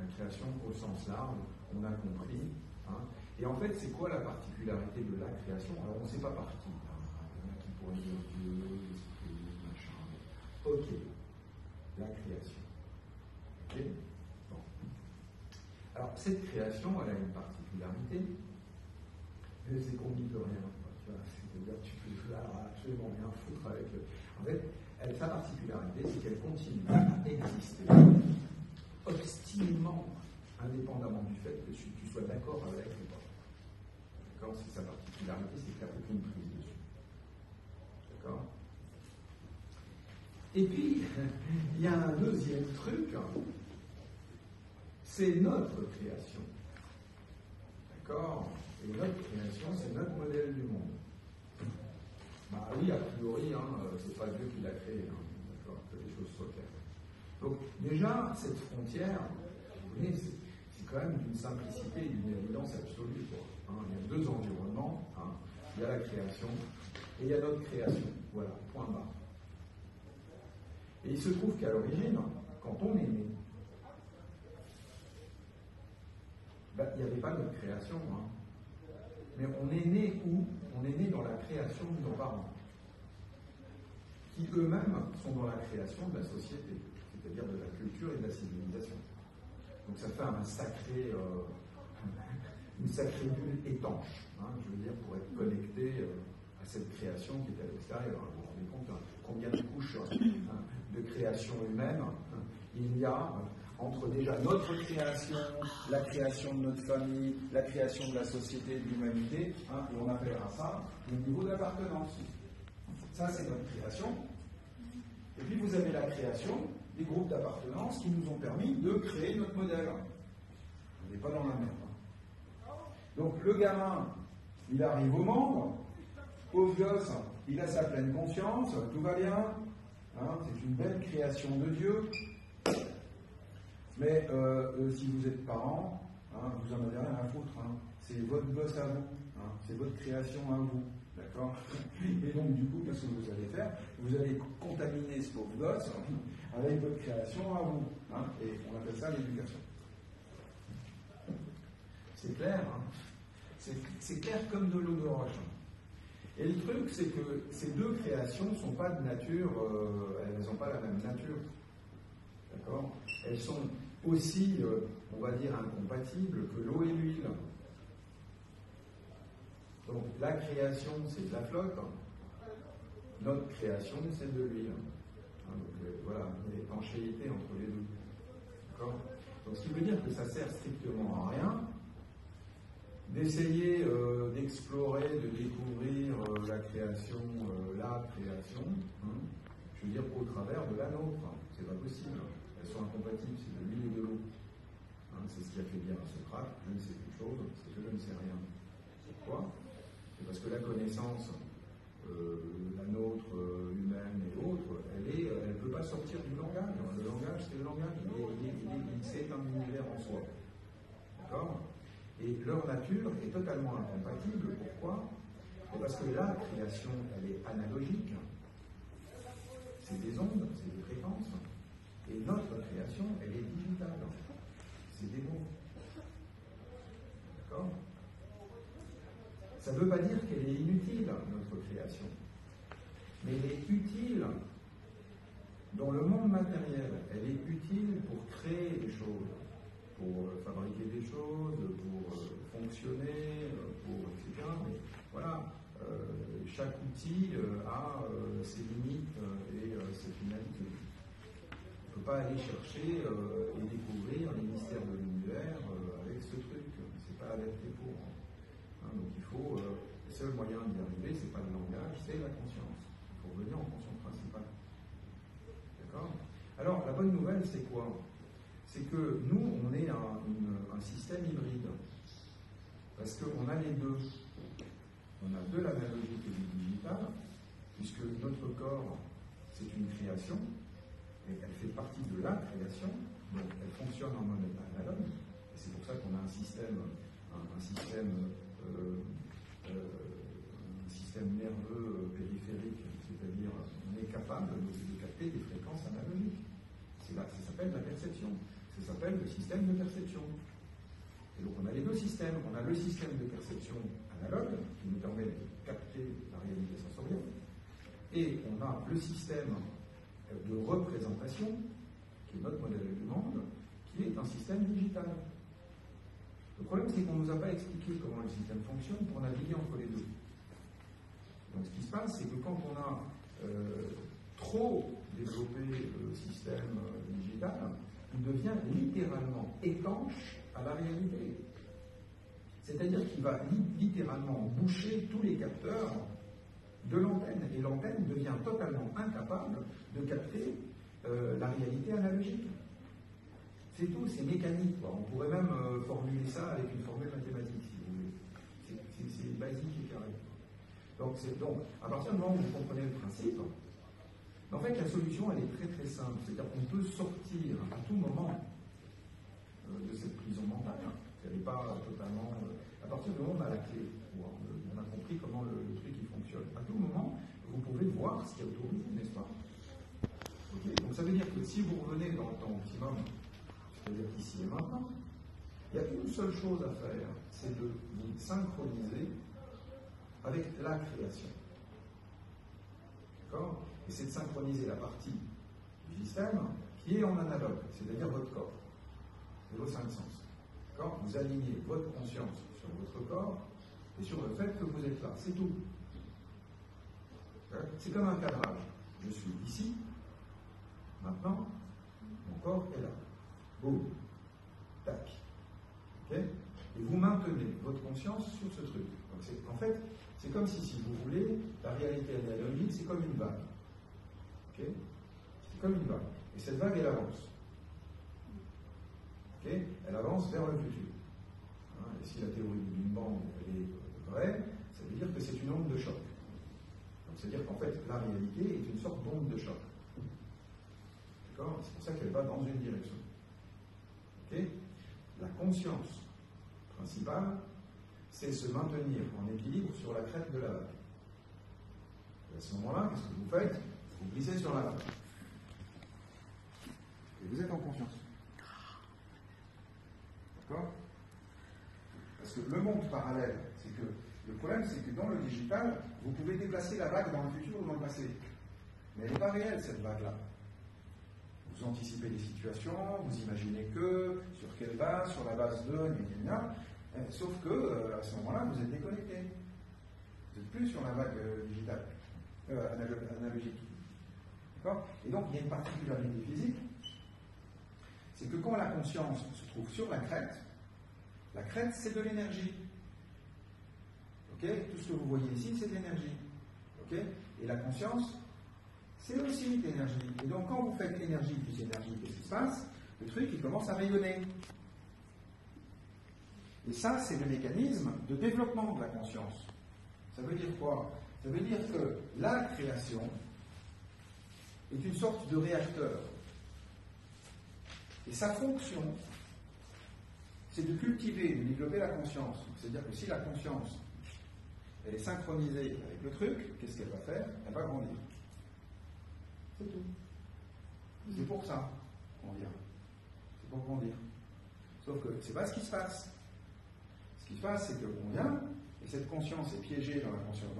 La création au sens large, on a compris. Hein. Et en fait, c'est quoi la particularité de la création? Alors, on ne sait pas par qui. Hein. Il y en a qui pourraient dire Dieu, l'esprit, machin. Ok, la création. Ok. Bon. Alors, cette création, elle a une particularité. C'est qu'on n'y peut rien. C'est-à-dire que tu peux absolument rien foutre avec le. En fait, sa particularité, c'est qu'elle continue à exister obstinément, indépendamment du fait que tu sois d'accord avec ou pas. D'accord? C'est sa particularité, c'est qu'il n'y a aucune prise dessus. D'accord? Et puis, il y a un deuxième truc, c'est notre création. D'accord? Et notre création, c'est notre modèle du monde. Bah oui, a priori, c'est pas Dieu qui l'a créé, d'accord, que les choses soient claires. Donc, déjà, cette frontière, vous voyez, c'est quand même d'une simplicité et d'une évidence absolue. Quoi. Il y a deux environnements, il y a la création et il y a notre création. Voilà, point barre. Et il se trouve qu'à l'origine, quand on est né, il n'y avait pas notre création. Mais on est né où? On est né dans la création de nos parents, qui eux-mêmes sont dans la création de la société, c'est-à-dire de la culture et de la civilisation. Donc ça fait une sacrée bulle étanche, je veux dire, pour être connecté à cette création qui est à l'extérieur. Vous vous rendez compte combien de couches de création humaine il y a entre déjà notre création, la création de notre famille, la création de la société et de l'humanité, et on appellera ça le niveau d'appartenance. Ça, c'est notre création. Et puis, vous avez la création des groupes d'appartenance qui nous ont permis de créer notre modèle. On n'est pas dans la merde. Donc, le gamin, il arrive au monde, pauvre gosse, il a sa pleine conscience, tout va bien, c'est une belle création de Dieu. Mais si vous êtes parent, vous en avez rien à foutre. C'est votre gosse à vous. C'est votre création à vous. D'accord? Et donc, du coup, qu'est-ce que vous allez faire? Vous allez contaminer ce pauvre gosse avec votre création à vous. Et on appelle ça l'éducation. C'est clair, c'est clair comme de l'eau de roche. Et le truc, c'est que ces deux créations ne sont pas de nature, elles n'ont pas la même nature. D'accord? Elles sont aussi, on va dire, incompatibles que l'eau et l'huile. Donc la création, c'est de la flotte. Notre création, c'est de l'huile. Donc voilà, il y a l'étanchéité entre les deux. D'accord? Donc ce qui veut dire que ça sert strictement à rien d'essayer d'explorer, de découvrir la création, je veux dire, au travers de la nôtre. C'est pas possible. Elles sont incompatibles, c'est de l'huile et de l'eau. C'est ce qui a fait dire à Socrate, je ne sais quelque chose, c'est que je ne sais rien. Pourquoi? C'est parce que la connaissance, la nôtre, humaine et autres, elle ne peut pas sortir du langage. Le langage, c'est le langage, c'est un univers en soi. D'accord? Et leur nature est totalement incompatible. Pourquoi? C'est parce que la création, elle est analogique. C'est des ondes, c'est des fréquences. Et notre création, elle est digitale. C'est des mots. D'accord? Ça ne veut pas dire qu'elle est inutile, notre création. Mais elle est utile dans le monde matériel. Elle est utile pour créer des choses, pour fabriquer des choses, pour fonctionner, etc. Mais voilà, chaque outil a ses limites et ses finalités. On ne peut pas aller chercher et découvrir les mystères de l'univers avec ce truc. C'est pas adapté pour. Donc il faut, le seul moyen d'y arriver, c'est pas le langage, c'est la conscience. Il faut revenir en conscience principale. D'accord? Alors, la bonne nouvelle, c'est quoi? C'est que nous, on est un système hybride. Parce qu'on a les deux. On a de l'analogique et du digital, puisque notre corps, c'est une création, et elle fait partie de la création, donc elle fonctionne en mode analogue, et c'est pour ça qu'on a un système nerveux périphérique, c'est-à-dire on est capable de capter des fréquences analogiques. Ça s'appelle la perception. Ça s'appelle le système de perception. Et donc on a les deux systèmes. On a le système de perception analogue, qui nous permet de capter la réalité sensorielle, et on a le système de représentation, qui est notre modèle du monde, qui est un système digital. Le problème, c'est qu'on ne nous a pas expliqué comment le système fonctionne pour naviguer entre les deux. Donc ce qui se passe, c'est que quand on a trop développé le système digital, il devient littéralement étanche à la réalité. C'est-à-dire qu'il va littéralement boucher tous les capteurs de l'antenne, et l'antenne devient totalement incapable de capter la réalité analogique. C'est tout, c'est mécanique, quoi. On pourrait même formuler ça avec une formule mathématique, si vous voulez. C'est basique et carré. Donc, à partir du moment où vous comprenez le principe, en fait, la solution, elle est très très simple. C'est-à-dire qu'on peut sortir à tout moment de cette prison mentale. Elle n'est pas totalement... à partir du moment où on a la clé, on a compris comment le truc il fonctionne. À tout moment, vous pouvez voir ce qu'il y a autour de vous, n'est-ce pas? Okay. Donc ça veut dire que si vous revenez dans le temps optimum, c'est-à-dire ici et maintenant, il y a une seule chose à faire, c'est de vous synchroniser avec la création. D'accord? Et c'est de synchroniser la partie du système qui est en analogue, c'est-à-dire votre corps et vos cinq sens. D'accord? Vous alignez votre conscience sur votre corps et sur le fait que vous êtes là. C'est tout. C'est comme un cadrage. Je suis ici, maintenant, mon corps est là. Boum. Tac. Okay? Et vous maintenez votre conscience sur ce truc. Donc en fait, c'est comme si vous voulez, la réalité analogique, c'est comme une vague. Okay? C'est comme une vague. Et cette vague, elle avance. Okay? Elle avance vers le futur. Hein? Et si la théorie du Big Bang elle est vraie, ça veut dire que c'est une onde de choc. Donc c'est-à-dire qu'en fait, la réalité est une sorte d'onde de choc. D'accord? C'est pour ça qu'elle va dans une direction. Okay? La conscience principale, c'est se maintenir en équilibre sur la crête de la vague. Et à ce moment-là, qu'est-ce que vous faites? Vous glissez sur la vague. Et vous êtes en confiance. D'accord? Parce que le monde parallèle, c'est que le problème, c'est que dans le digital, vous pouvez déplacer la vague dans le futur ou dans le passé. Mais elle n'est pas réelle, cette vague-là. Vous anticipez les situations, vous imaginez que, sur quelle base, sur la base de, sauf que, à ce moment-là, vous êtes déconnecté. Vous n'êtes plus sur la vague digitale, analogique. D'accord? Et donc, il y a une particularité physique, c'est que quand la conscience se trouve sur la crête, c'est de l'énergie. Okay? Tout ce que vous voyez ici, c'est de l'énergie. Okay? Et la conscience, c'est aussi de l'énergie. Et donc, quand vous faites énergie plus énergie, qu'est-ce qui se passe? Le truc, il commence à rayonner. Et ça, c'est le mécanisme de développement de la conscience. Ça veut dire quoi? Ça veut dire que la création est une sorte de réacteur. Et sa fonction, c'est de cultiver, de développer la conscience. C'est-à-dire que si la conscience, elle est synchronisée avec le truc, qu'est-ce qu'elle va faire? Elle va grandir. C'est tout. C'est pour ça qu'on vient. C'est pour grandir. Sauf que c'est pas ce qui se passe. Ce qui se passe, c'est qu'on vient, et cette conscience est piégée dans la conscience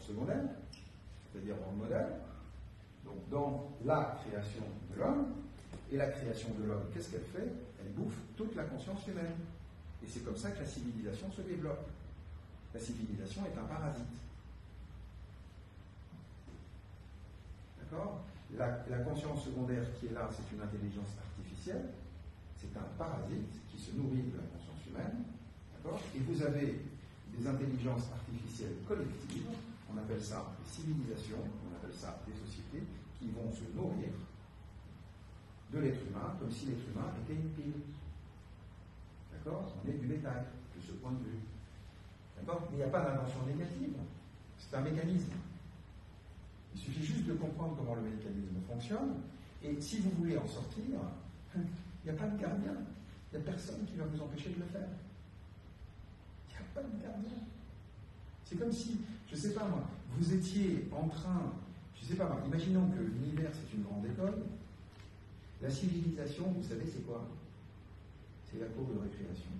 secondaire, c'est-à-dire dans le modèle, donc dans la création de l'homme. Et la création de l'homme, qu'est-ce qu'elle fait? Elle bouffe toute la conscience humaine. Et c'est comme ça que la civilisation se développe. La civilisation est un parasite. D'accord? La conscience secondaire qui est là, c'est une intelligence artificielle. C'est un parasite qui se nourrit de la conscience humaine. D'accord? Et vous avez des intelligences artificielles collectives. On appelle ça des civilisations, on appelle ça des sociétés qui vont se nourrir de l'être humain, comme si l'être humain était une pile. D'accord? On est du bétail, de ce point de vue. D'accord? Mais il n'y a pas d'intention négative. C'est un mécanisme. Il suffit juste de comprendre comment le mécanisme fonctionne, et si vous voulez en sortir, il n'y a pas de gardien. Il n'y a personne qui va vous empêcher de le faire. Il n'y a pas de gardien. C'est comme si, je ne sais pas moi, vous étiez en train, je ne sais pas moi, imaginons que l'univers c'est une grande école, La civilisation, vous savez, c'est quoi? C'est la cour de récréation.